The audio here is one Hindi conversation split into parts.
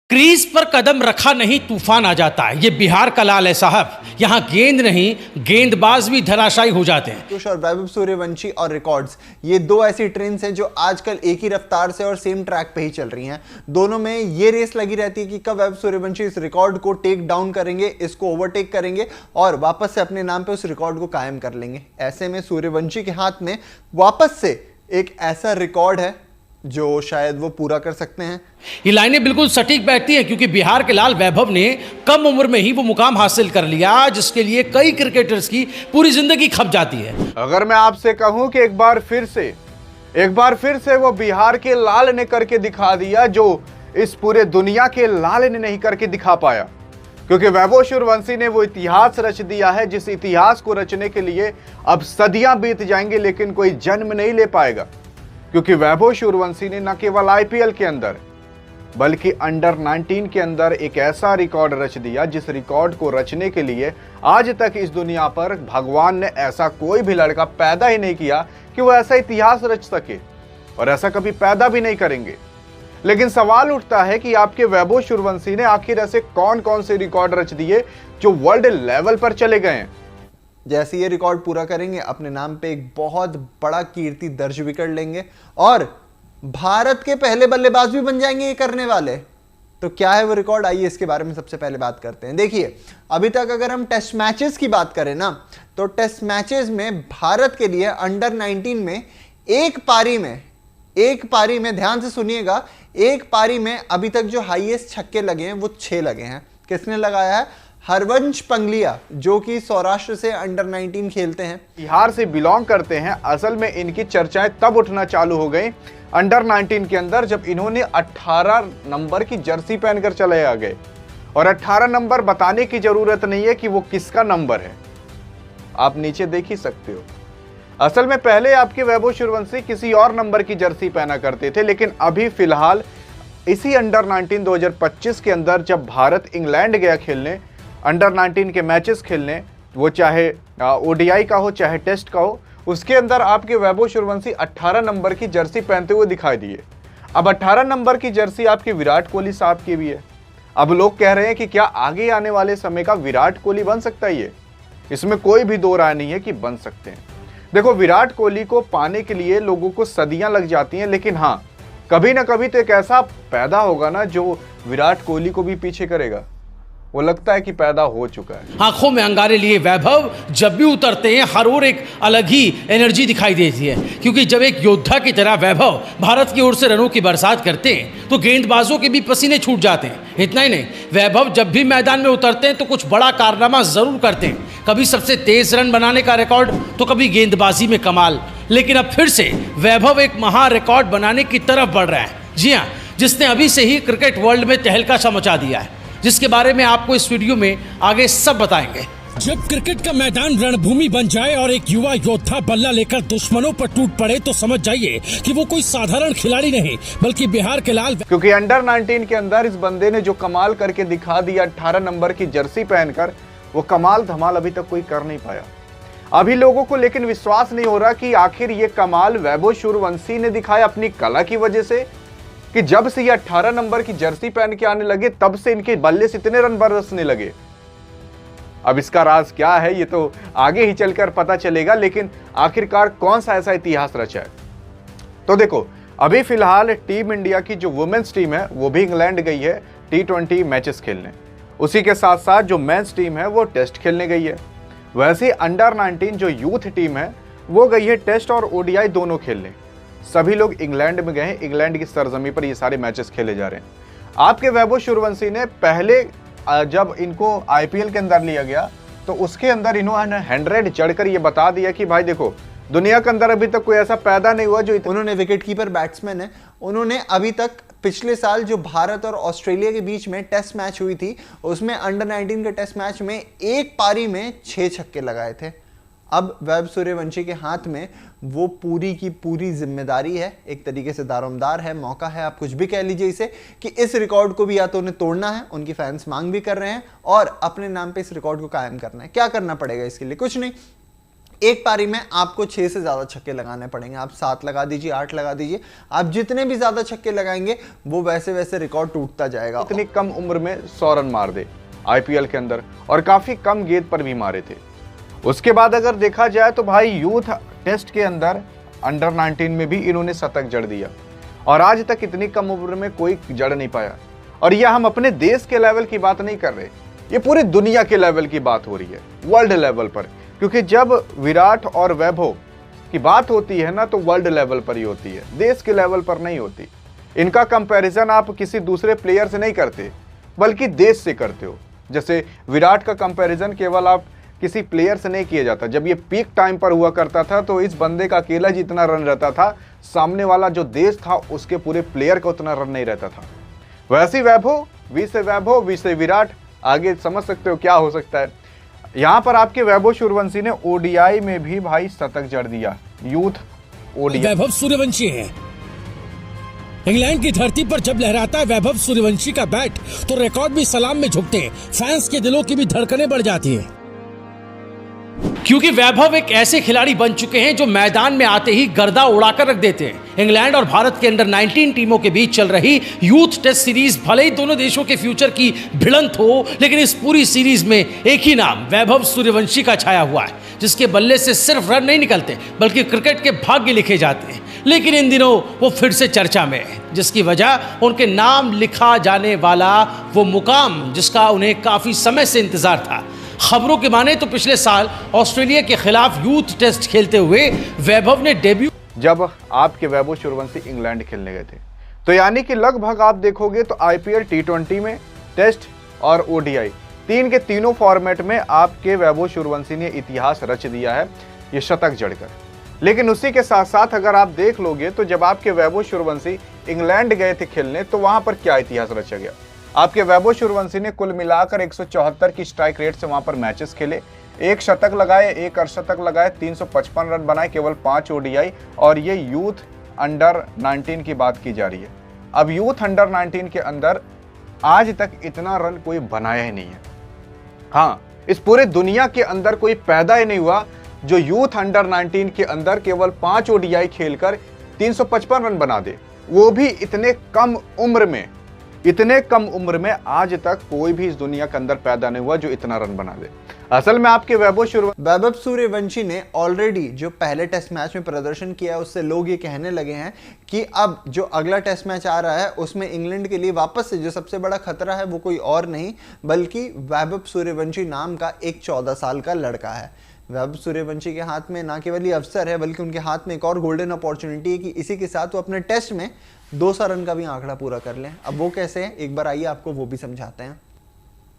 क्रीज पर कदम रखा नहीं तूफान आ जाता है। ये बिहार का लाल है साहब। यहाँ गेंद नहीं गेंदबाज भी धराशायी हो जाते हैं। और वैभव सूर्यवंशी और रिकॉर्ड्स, ये दो ऐसी ट्रेन्स हैं जो आजकल एक ही रफ्तार से और सेम ट्रैक पे ही चल रही हैं। दोनों में ये रेस लगी रहती है कि कब वैभव सूर्यवंशी इस रिकॉर्ड को टेक डाउन करेंगे, इसको ओवरटेक करेंगे और वापस से अपने नाम पे उस रिकॉर्ड को कायम कर लेंगे। ऐसे में सूर्यवंशी के हाथ में वापस से एक ऐसा रिकॉर्ड है जो शायद वो पूरा कर सकते हैं। ये लाइनें बिल्कुल सटीक बैठती हैं क्योंकि बिहार के लाल वैभव ने कम उम्र में ही वो मुकाम हासिल कर लिया जिसके लिए कई क्रिकेटर्स की पूरी जिंदगी खप जाती है। अगर मैं आपसे कहूं कि एक बार फिर से वो बिहार के लाल ने करके दिखा दिया जो इस पूरे दुनिया के लाल ने नहीं करके दिखा पाया, क्योंकि वैभव सूर्यवंशी ने वो इतिहास रच दिया है जिस इतिहास को रचने के लिए अब सदियां बीत जाएंगे लेकिन कोई जन्म नहीं ले पाएगा। क्योंकि वैभव सूर्यवंशी ने न केवल आईपीएल के अंदर बल्कि अंडर 19 के अंदर एक ऐसा रिकॉर्ड रच दिया जिस रिकॉर्ड को रचने के लिए आज तक इस दुनिया पर भगवान ने ऐसा कोई भी लड़का पैदा ही नहीं किया कि वो ऐसा इतिहास रच सके, और ऐसा कभी पैदा भी नहीं करेंगे। लेकिन सवाल उठता है कि आपके वैभव सूर्यवंशी ने आखिर ऐसे कौन कौन से रिकॉर्ड रच दिए जो वर्ल्ड लेवल पर चले गए हैं। जैसे ये रिकॉर्ड पूरा करेंगे अपने नाम पे एक बहुत बड़ा कीर्ति दर्ज भी कर लेंगे और भारत के पहले बल्लेबाज भी बन जाएंगे ये करने वाले। तो क्या है वो रिकॉर्ड, आइए इसके बारे में सबसे पहले बात करते हैं। देखिए, अभी तक अगर हम टेस्ट मैचेस की बात करें ना, तो टेस्ट मैचेस में भारत के लिए अंडर 19 में एक पारी में ध्यान से सुनिएगा, एक पारी में अभी तक जो हाईएस्ट छक्के लगे हैं वो 6 लगे हैं। किसने लगाया है? हरवंश पंगलिया, जो कि सौराष्ट्र से अंडर 19 खेलते हैं, बिहार से बिलोंग करते हैं। असल में इनकी चर्चाएं तब उठना चालू हो गई अंडर 19 के अंदर जब इन्होंने 18 नंबर की जर्सी पहनकर चले आ गए। और 18 नंबर बताने की जरूरत नहीं है कि वो किसका नंबर है, आप नीचे देख ही सकते हो। असल में पहले आपके वैभव सूर्यवंशी किसी और नंबर की जर्सी पहना करते थे, लेकिन अभी फिलहाल इसी अंडर 19 2025 के अंदर जब भारत इंग्लैंड गया खेलने, अंडर 19 के मैचेस खेलने, वो चाहे ओडीआई का हो चाहे टेस्ट का हो, उसके अंदर आपके वैभव सूर्यवंशी 18 नंबर की जर्सी पहनते हुए दिखाई दिए। अब 18 नंबर की जर्सी आपके विराट कोहली साहब की भी है। अब लोग कह रहे हैं कि क्या आगे आने वाले समय का विराट कोहली बन सकता है ये? इसमें कोई भी दो राय नहीं है कि बन सकते हैं। देखो, विराट कोहली को पाने के लिए लोगों को सदियां लग जाती हैं, लेकिन हाँ, कभी ना कभी तो एक ऐसा पैदा होगा ना जो विराट कोहली को भी पीछे करेगा। वो लगता है कि पैदा हो चुका है। आंखों में अंगारे लिए वैभव जब भी उतरते हैं हर ओर एक अलग ही एनर्जी दिखाई देती है, क्योंकि जब एक योद्धा की तरह वैभव भारत की ओर से रनों की बरसात करते हैं तो गेंदबाजों के भी पसीने छूट जाते हैं। इतना ही नहीं, वैभव जब भी मैदान में उतरते हैं तो कुछ बड़ा कारनामा जरूर करते हैं। कभी सबसे तेज रन बनाने का रिकॉर्ड, तो कभी गेंदबाजी में कमाल। लेकिन अब फिर से वैभव एक महा रिकॉर्ड बनाने की तरफ बढ़ रहा है। जी हाँ, जिसने अभी से ही क्रिकेट वर्ल्ड में तहलका सा मचा दिया है, जिसके बारे में आपको इस वीडियो में आगे सब बताएंगे। जब क्रिकेट का मैदान रणभूमि बन जाए और एक युवा योद्धा बल्ला लेकर दुश्मनों पर टूट पड़े तो समझ जाइए कि वो कोई साधारण खिलाड़ी नहीं बल्कि बिहार के लाल। क्योंकि अंडर 19 के अंदर इस बंदे ने जो कमाल करके दिखा दिया 18 नंबर की जर्सी पहनकर, वो कमाल धमाल अभी तक कोई कर नहीं पाया। अभी लोगों को लेकिन विश्वास नहीं हो रहा कि आखिर ये कमाल वैभव सूर्यवंशी ने दिखाया अपनी कला की वजह से, कि जब से ये 18 नंबर की जर्सी पहन के आने लगे तब से इनके बल्ले से इतने रन बरसने लगे। अब इसका राज क्या है ये तो आगे ही चलकर पता चलेगा, लेकिन आखिरकार कौन सा ऐसा इतिहास रचा है। तो देखो, अभी फिलहाल टीम इंडिया की जो वुमेन्स टीम है वो भी इंग्लैंड गई है T20 मैचेस खेलने। उसी के साथ साथ जो मेंस टीम है वो टेस्ट खेलने गई है। वैसे अंडर 19 जो यूथ टीम है वो गई है टेस्ट और ओडीआई दोनों खेलने। सभी लोग इंग्लैंड में गए हैं, इंग्लैंड की सरजमी पर ये सारे मैचेस खेले जा रहे हैं। आपके वैभव सूर्यवंशी ने पहले जब इनको आईपीएल के अंदर लिया गया तो उसके अंदर इन्होंने 100 चढ़कर ये बता दिया कि भाई देखो, दुनिया के अंदर अभी तक कोई ऐसा पैदा नहीं हुआ जो। उन्होंने विकेट कीपर बैट्समैन है, उन्होंने अभी तक पिछले साल जो भारत और ऑस्ट्रेलिया के बीच में टेस्ट मैच हुई थी उसमें अंडर 19 के टेस्ट मैच में एक पारी में 6 छक्के लगाए थे। अब वैभव सूर्यवंशी के हाथ में वो पूरी की पूरी जिम्मेदारी है, एक तरीके से दारोमदार है, मौका है, आप कुछ भी कह लीजिए इसे, कि इस रिकॉर्ड को भी या तो उन्हें तोड़ना है, उनकी फैंस मांग भी कर रहे हैं, और अपने नाम पे इस रिकॉर्ड को कायम करना है। क्या करना पड़ेगा इसके लिए? कुछ नहीं, एक पारी में आपको 6 से ज्यादा छक्के लगाने पड़ेंगे। आप 7 लगा दीजिए, 8 लगा दीजिए, आप जितने भी ज्यादा छक्के लगाएंगे वो वैसे वैसे रिकॉर्ड टूटता जाएगा। इतनी कम उम्र में 100 रन मार दे आईपीएल के अंदर, और काफी कम गेंद पर भी मारे थे। उसके बाद अगर देखा जाए तो भाई यूथ टेस्ट के अंदर अंडर 19 में भी इन्होंने शतक जड़ दिया, और आज तक इतनी कम उम्र में कोई जड़ नहीं पाया। और यह हम अपने देश के लेवल की बात नहीं कर रहे, ये पूरी दुनिया के लेवल की बात हो रही है, वर्ल्ड लेवल पर। क्योंकि जब विराट और वैभव की बात होती है ना, तो वर्ल्ड लेवल पर ही होती है, देश के लेवल पर नहीं होती। इनका कंपैरिजन आप किसी दूसरे प्लेयर से नहीं करते, बल्कि देश से करते हो। जैसे विराट का कंपैरिजन केवल आप किसी प्लेयर से नहीं किया जाता। जब ये पीक टाइम पर हुआ करता था तो इस बंदे का अकेला जितना रन रहता था, सामने वाला जो देश था उसके पूरे प्लेयर का उतना रन नहीं रहता था। वैसे वैभव, वी से विराट, आगे समझ सकते हो क्या हो सकता है। यहां पर आपके वैभव सूर्यवंशी ने ओडीआई में भी भाई शतक जड़ दिया, यूथ ओडीआई। वैभव सूर्यवंशी है। इंग्लैंड की धरती पर जब लहराता है वैभव सूर्यवंशी का बैट, तो रिकॉर्ड भी सलाम में झुकते हैं, फैंस के दिलों की भी धड़कनें बढ़ जाती हैं। क्योंकि वैभव एक ऐसे खिलाड़ी बन चुके हैं जो मैदान में आते ही गर्दा उड़ाकर रख देते हैं। इंग्लैंड और भारत के अंडर 19 टीमों के बीच चल रही यूथ टेस्ट सीरीज भले ही दोनों देशों के फ्यूचर की भिड़ंत हो, लेकिन इस पूरी सीरीज में एक ही नाम वैभव सूर्यवंशी का छाया हुआ है, जिसके बल्ले से सिर्फ रन नहीं निकलते बल्कि क्रिकेट के भाग्य लिखे जाते हैं। लेकिन इन दिनों वो फिर से चर्चा में है, जिसकी वजह उनके नाम लिखा जाने वाला वो मुकाम जिसका उन्हें काफी समय से इंतजार था। खबरों के माने तो पिछले साल ऑस्ट्रेलिया के खिलाफ यूथ टेस्ट खेलते हुए वैभव ने डेब्यू। जब आपके वैभव सूर्यवंशी इंग्लैंड खेलने गए थे, तो यानी कि लगभग आप देखोगे तो आईपीएल, टी20 में, टेस्ट और ओडीआई, तीन के तीनों फॉर्मेट में आपके वैभव सूर्यवंशी ने इतिहास रच दिया है, ये शतक जड़कर। लेकिन उसी के साथ साथ अगर आप देख लोगे तो जब आपके वैभव सूर्यवंशी इंग्लैंड गए थे खेलने, तो वहां पर क्या इतिहास रचा गया। आपके वैभव सूर्यवंशी ने कुल मिलाकर 174 की स्ट्राइक रेट से वहां पर मैचेस खेले, एक शतक लगाए, एक अर्धशतक लगाए, 355 रन बनाए, केवल 5 ओडीआई, और ये यूथ अंडर 19 की बात की जा रही है। अब यूथ अंडर 19 के अंदर आज तक इतना रन कोई बनाया ही नहीं है। हाँ, इस पूरे दुनिया के अंदर कोई पैदा ही नहीं हुआ जो यूथ अंडर 19 के अंदर केवल 5 ओडीआई खेलकर 355 रन बना दे, वो भी इतने कम उम्र में। इतने कम उम्र में आज तक कोई भी इस दुनिया के अंदर पैदा नहीं हुआ जो इतना रन बना दे। असल में आपके वैभव सूर्यवंशी ने ऑलरेडी जो पहले टेस्ट मैच में प्रदर्शन किया है, उससे लोग ये कहने लगे हैं कि अब जो अगला टेस्ट मैच आ रहा है उसमें इंग्लैंड के लिए वापस से जो सबसे बड़ा खतरा है वो कोई और नहीं बल्कि वैभव सूर्यवंशी नाम का एक 14 साल का लड़का है। वैभव सूर्यवंशी के हाथ में ना केवल ये अवसर है बल्कि उनके हाथ में एक और गोल्डन अपॉर्चुनिटी है कि इसी के साथ वो अपने टेस्ट में 200 रन का भी आंकड़ा पूरा कर लें। अब वो कैसे है, एक बार आइए आपको वो भी समझाते हैं।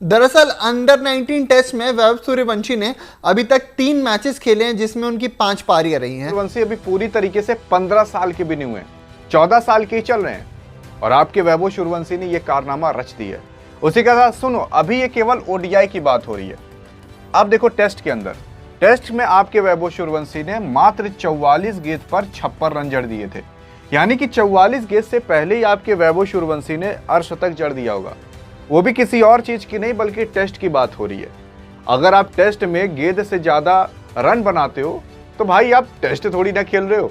दरअसल अंडर 19 टेस्ट में वैभव सूर्यवंशी ने अभी तक 3 मैचेस खेले हैं जिसमें उनकी 5 पारियां रही हैं। सूर्यवंशी अभी पूरी तरीके से 15 साल के भी नहीं हुए, 14 साल के ही चल रहे हैं, और आपके वैभव सूर्यवंशी ने यह कारनामा रच दिया है। उसी के साथ सुनो, अभी ये केवल ओडीआई की बात हो रही है। अब देखो टेस्ट के अंदर, टेस्ट में आपके वैभव सूर्यवंशी ने मात्र 44 गेंद पर 56 रन जड़ दिए थे, यानी कि 44 गेंद से पहले ही आपके वैभव सूर्यवंशी ने अर्धशतक जड़ दिया होगा। वो भी किसी और चीज की नहीं बल्कि टेस्ट की बात हो रही है। अगर आप टेस्ट में गेंद से ज्यादा रन बनाते हो तो भाई आप टेस्ट थोड़ी ना खेल रहे हो,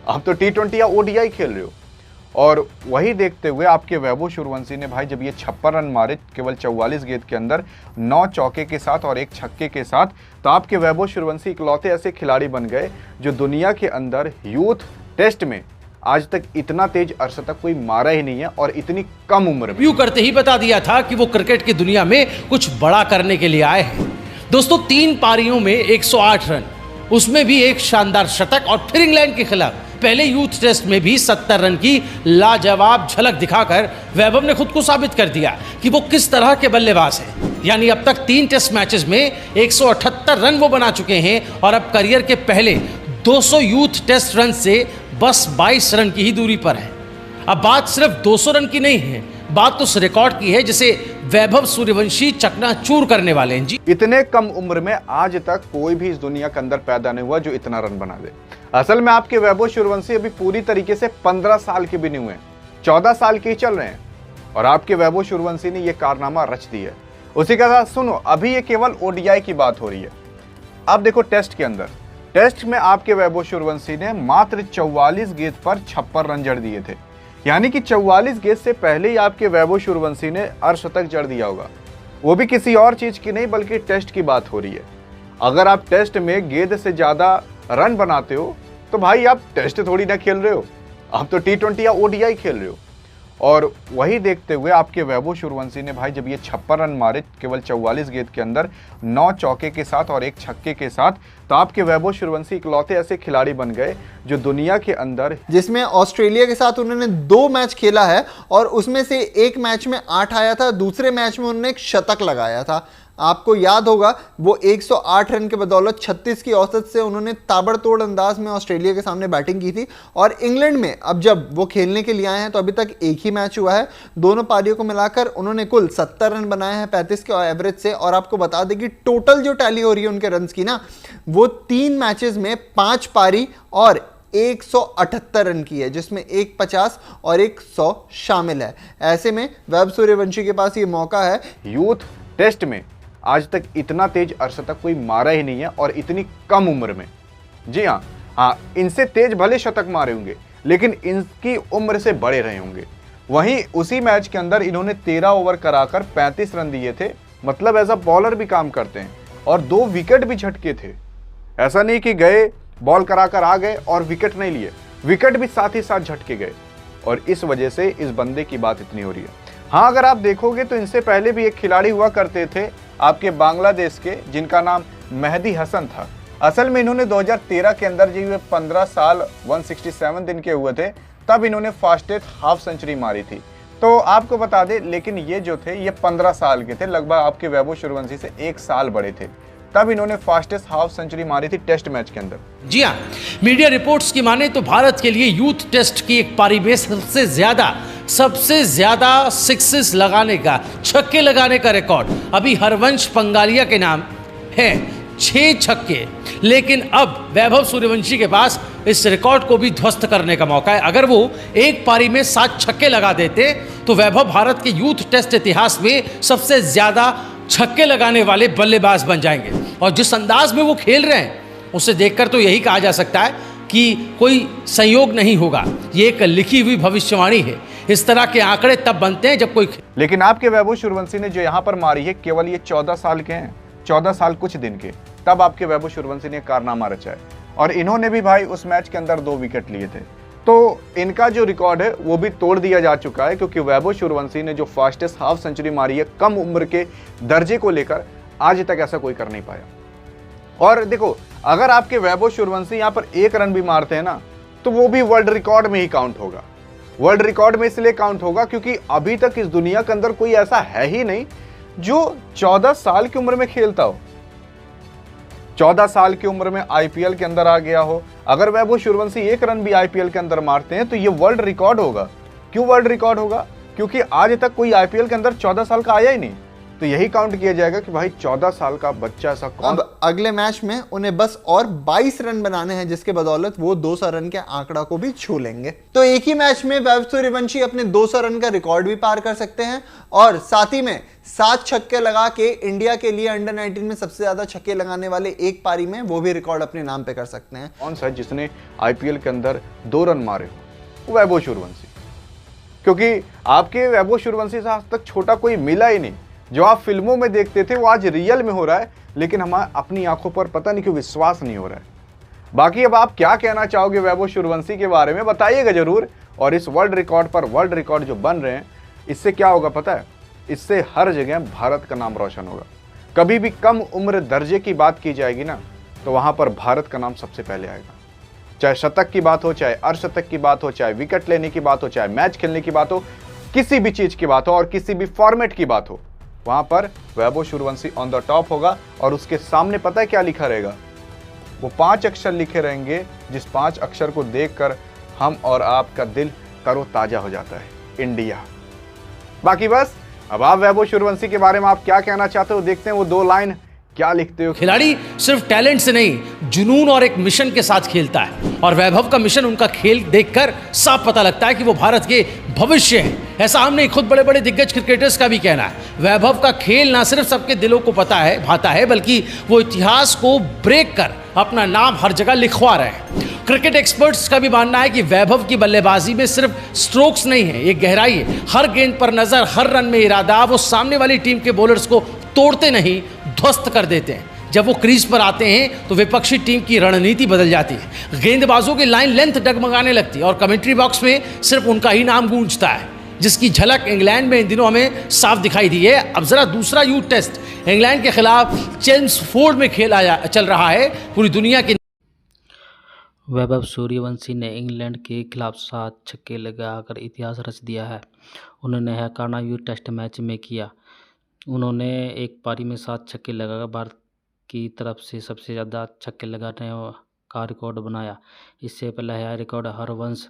आप तो टी20 या ओडीआई खेल रहे हो। और वही देखते हुए आपके वैभव सूर्यवंशी ने भाई जब ये 56 रन मारे केवल 44 गेंद के अंदर, 9 चौके के साथ और 1 छक्के के साथ, तो आपके वैभव सूर्यवंशी इकलौते ऐसे खिलाड़ी बन गए जो दुनिया के अंदर यूथ टेस्ट में आज तक इतना तेज अर्धशतक कोई मारा ही नहीं है, और इतनी कम उम्र में। व्यू करते ही बता दिया था कि वो क्रिकेट की दुनिया में कुछ बड़ा करने के लिए आए हैं। दोस्तों, 3 पारियों में 108 रन, उसमें भी एक शानदार शतक, और फिर इंग्लैंड के खिलाफ पहले यूथ टेस्ट में भी 70 रन की लाजवाब झलक दिखाकर वैभव ने खुद को साबित कर दिया कि वो किस तरह के बल्लेबाज हैं। यानी अब तक 3 टेस्ट मैचेस में 178 रन वो बना चुके हैं, और अब करियर के पहले 200 यूथ टेस्ट रन से बस 22 रन की ही दूरी पर है। अब बात सिर्फ 200 रन की नहीं है, बात तो उस रिकॉर्ड की है जिसे वैभव सूर्यवंशी चकनाचूर करने वाले हैं। जी, इतने कम उम्र में आज तक कोई भी इस दुनिया के अंदर पैदा नहीं हुआ जो इतना रन बना दे। असल में आपके वैभव सूर्यवंशी अभी पूरी तरीके से 15 साल के भी नहीं हुए, 14 साल के ही चल रहे हैं, और आपके वैभव सूर्यवंशी ने यह कारनामा रच दिया है। उसी के साथ सुनो, अभी ये केवल ओडीआई की बात हो रही है। अब देखो टेस्ट के अंदर, टेस्ट में आपके वैभव सूर्यवंशी ने मात्र 44 गेंद पर 56 रन जड़ दिए थे। यानी कि 44 गेंद से पहले ही आपके वैभव सूर्यवंशी ने अर्धशतक जड़ दिया होगा। वो भी किसी और चीज की नहीं बल्कि टेस्ट की बात हो रही है। अगर आप टेस्ट में गेंद से ज्यादा रन बनाते हो तो भाई आप टेस्ट थोड़ी ना खेल रहे हो, आप तो T20 या ODI खेल रहे हो। और वही देखते हुए आपके वैभव सूर्यवंशी ने भाई जब ये 56 रन मारे केवल 44 गेंद के अंदर, 9 चौके के साथ और 1 छक्के के साथ, तो आपके वैभव सूर्यवंशी इकलौते ऐसे खिलाड़ी बन गए जो दुनिया के अंदर, जिसमें ऑस्ट्रेलिया के साथ उन्होंने 2 मैच खेला है और उसमें से एक मैच में 8 आया था, दूसरे मैच में उन्होंने एक शतक लगाया था। आपको याद होगा वो 108 रन के बदौलत 36 की औसत से उन्होंने ताबड़तोड़ अंदाज में ऑस्ट्रेलिया के सामने बैटिंग की थी। और इंग्लैंड में अब जब वो खेलने के लिए आए हैं तो अभी तक एक ही मैच हुआ है, दोनों पारियों को मिलाकर उन्होंने कुल 70 रन बनाए हैं 35 के एवरेज से। और आपको बता दें कि टोटल जो टैली हो रही है उनके रन्स की ना, वो 3 मैचेस में 5 पारी और 178 रन की है, जिसमें एक 50 और एक 100 शामिल है। ऐसे में वैभव सूर्यवंशी के पास ये मौका है। यूथ टेस्ट में आज तक इतना तेज अर्धशतक कोई मारा ही नहीं है और इतनी कम उम्र में। जी हाँ, इनसे तेज भले शतक मारे होंगे लेकिन इनकी उम्र से बड़े रहे होंगे। वहीं उसी मैच के अंदर इन्होंने 13 ओवर कराकर 35 रन दिए थे, मतलब एज अ बॉलर भी काम करते हैं, और 2 विकेट भी झटके थे। ऐसा नहीं कि गए बॉल कराकर आ गए और विकेट नहीं लिए, विकेट भी साथ ही साथ झटके गए, और इस वजह से इस बंदे की बात इतनी हो रही है। हाँ, अगर आप देखोगे तो इनसे पहले भी एक खिलाड़ी हुआ करते थे आपके बांग्लादेश के, जिनका नाम मेहदी हसन था। असल में इन्होंने 2013 के अंदर जब ये 15 साल 167 दिन के हुए थे तब इन्होंने फास्टेस्ट हाफ सेंचुरी मारी थी। तो आपको बता दें, लेकिन ये जो थे ये 15 साल के थे, लगभग आपके वैभव सूर्यवंशी से 1 साल बड़े थे, तब इन्होंने फास्टेस्ट हाफ सेंचुरी मारी थी टेस्ट मैच के अंदर। जी हाँ, मीडिया रिपोर्ट्स की माने तो भारत के लिए यूथ टेस्ट की एक पारी में सबसे ज्यादा सिक्सेस लगाने का, छक्के लगाने का रिकॉर्ड अभी हरवंश पंगालिया के नाम है, 6 छक्के। लेकिन अब वैभव सूर्यवंशी के पास इस रिकॉर्ड को भी ध्वस्त करने का मौका है। अगर वो एक पारी में 7 छक्के लगा देते तो वैभव भारत के यूथ टेस्ट इतिहास में सबसे ज्यादा छक्के लगाने वाले बल्लेबाज बन जाएंगे। और जिस अंदाज में वो खेल रहे हैं उसे देखकर तो यही कहा जा सकता है कि कोई संयोग नहीं होगा, ये एक लिखी हुई भविष्यवाणी है। इस तरह के आंकड़े तब बनते हैं जब कोई, लेकिन आपके वैभव सूर्यवंशी ने जो यहाँ पर मारी है केवल ये 14 साल के हैं, 14 साल कुछ दिन के, तब आपके वैभव सूर्यवंशी ने कारनामा रचा है। और इन्होंने भी भाई उस मैच के अंदर 2 विकेट लिए थे। तो इनका जो रिकॉर्ड है वो भी तोड़ दिया जा चुका है, क्योंकि वैभव सूर्यवंशी ने जो फास्टेस्ट हाफ सेंचुरी मारी है कम उम्र के दर्जे को लेकर, आज तक ऐसा कोई कर नहीं पाया। और देखो, अगर आपके वैभव सूर्यवंशी यहाँ पर 1 रन भी मारते हैं ना, तो वो भी वर्ल्ड रिकॉर्ड में ही काउंट होगा। वर्ल्ड रिकॉर्ड में इसलिए काउंट होगा क्योंकि अभी तक इस दुनिया के अंदर कोई ऐसा है ही नहीं जो 14 साल की उम्र में खेलता हो, 14 साल की उम्र में आईपीएल के अंदर आ गया हो। अगर वैभव सूर्यवंशी 1 रन भी आईपीएल के अंदर मारते हैं तो ये वर्ल्ड रिकॉर्ड होगा। क्यों वर्ल्ड रिकॉर्ड होगा? क्योंकि आज तक कोई आईपीएल के अंदर 14 साल का आया ही नहीं, तो यही काउंट किया जाएगा कि भाई 14 साल का बच्चा ऐसा कौन। अब अगले मैच में उन्हें बस और 22 रन बनाने हैं, जिसके बदौलत वो 200 रन के आंकड़ा को भी छू लेंगे। तो एक ही मैच में वैभव सूर्यवंशी अपने 200 रन का रिकॉर्ड भी पार कर सकते हैं और साथ ही में 7 छक्के लगा के इंडिया के लिए अंडर 19 में सबसे ज्यादा छक्के लगाने वाले एक पारी में वो भी रिकॉर्ड अपने नाम पे कर सकते हैं। कौन सा जिसने आईपीएल के अंदर 2 रन मारे हो? वैभव सूर्यवंशी। क्योंकि आपके वैभव सूर्यवंशी से आज तक छोटा कोई मिला ही नहीं। जो आप फिल्मों में देखते थे वो आज रियल में हो रहा है, लेकिन हमारे अपनी आंखों पर पता नहीं क्यों विश्वास नहीं हो रहा है। बाकी अब आप क्या कहना चाहोगे वैभव सूर्यवंशी के बारे में, बताइएगा जरूर। और इस वर्ल्ड रिकॉर्ड पर वर्ल्ड रिकॉर्ड जो बन रहे हैं, इससे क्या होगा पता है? इससे हर जगह भारत का नाम रोशन होगा। कभी भी कम उम्र दर्जे की बात की जाएगी ना, तो वहां पर भारत का नाम सबसे पहले आएगा। चाहे शतक की बात हो, चाहे अर्धशतक की बात हो, चाहे विकेट लेने की बात हो, चाहे मैच खेलने की बात हो, किसी भी चीज की बात हो और किसी भी फॉर्मेट की बात हो, वहां पर Vaibhav Suryavanshi on the top होगा। और उसके सामने पता है क्या लिखा रहेगा? वो 5 अक्षर लिखे रहेंगे, जिस 5 अक्षर को देखकर हम और आपका दिल तरोताजा हो जाता है, इंडिया। बाकी बस, अब आप वैभव सूर्यवंशी के बारे में आप क्या कहना चाहते हो, देखते हैं वो 2 लाइन क्या लिखते हो? खिलाड़ी सिर्फ टैलेंट से नहीं, जुनून और एक मिशन के साथ खेलता है और वैभव का मिशन, उनका खेल देखकर साफ पता लगता है कि वो भारत के भविष्य है। ऐसा हमने खुद बड़े बड़े दिग्गज क्रिकेटर्स का भी कहना है। वैभव का खेल ना सिर्फ सबके दिलों को भाता है, बल्कि वो इतिहास को ब्रेक कर अपना नाम हर जगह लिखवा रहे हैं। क्रिकेट एक्सपर्ट्स का भी मानना है कि वैभव की बल्लेबाजी में सिर्फ स्ट्रोक्स नहीं है, ये गहराई है। हर गेंद पर नजर, हर रन में इरादा। वो सामने वाली टीम के बॉलर्स को तोड़ते नहीं, ध्वस्त कर देते हैं। जब वो क्रीज पर आते हैं तो विपक्षी टीम की रणनीति बदल जाती है। गेंदबाजों की लाइन लेंथ डगमगाने लगती है और कमेंट्री बॉक्स में सिर्फ उनका ही नाम गूंजता है, जिसकी झलक इंग्लैंड में इन दिनों हमें साफ दिखाई दी है। अब जरा दूसरा यूथ टेस्ट इंग्लैंड के खिलाफ चेल्मसफोर्ड में चल रहा है। पूरी दुनिया की वैभव सूर्यवंशी ने इंग्लैंड के खिलाफ 7 छक्के लगाकर इतिहास रच दिया है। उन्होंने हकाना यूथ टेस्ट मैच में किया। उन्होंने एक पारी में 7 छक्के लगाकर भारत की तरफ से सबसे ज़्यादा छक्के लगाने का रिकॉर्ड बनाया। इससे पहले यह रिकॉर्ड हरवंश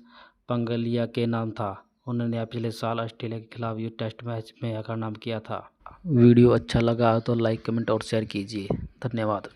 पंगलिया के नाम था। उन्होंने पिछले साल ऑस्ट्रेलिया के खिलाफ यूथ टेस्ट मैच में यह नाम किया था। वीडियो अच्छा लगा तो लाइक, कमेंट और शेयर कीजिए। धन्यवाद।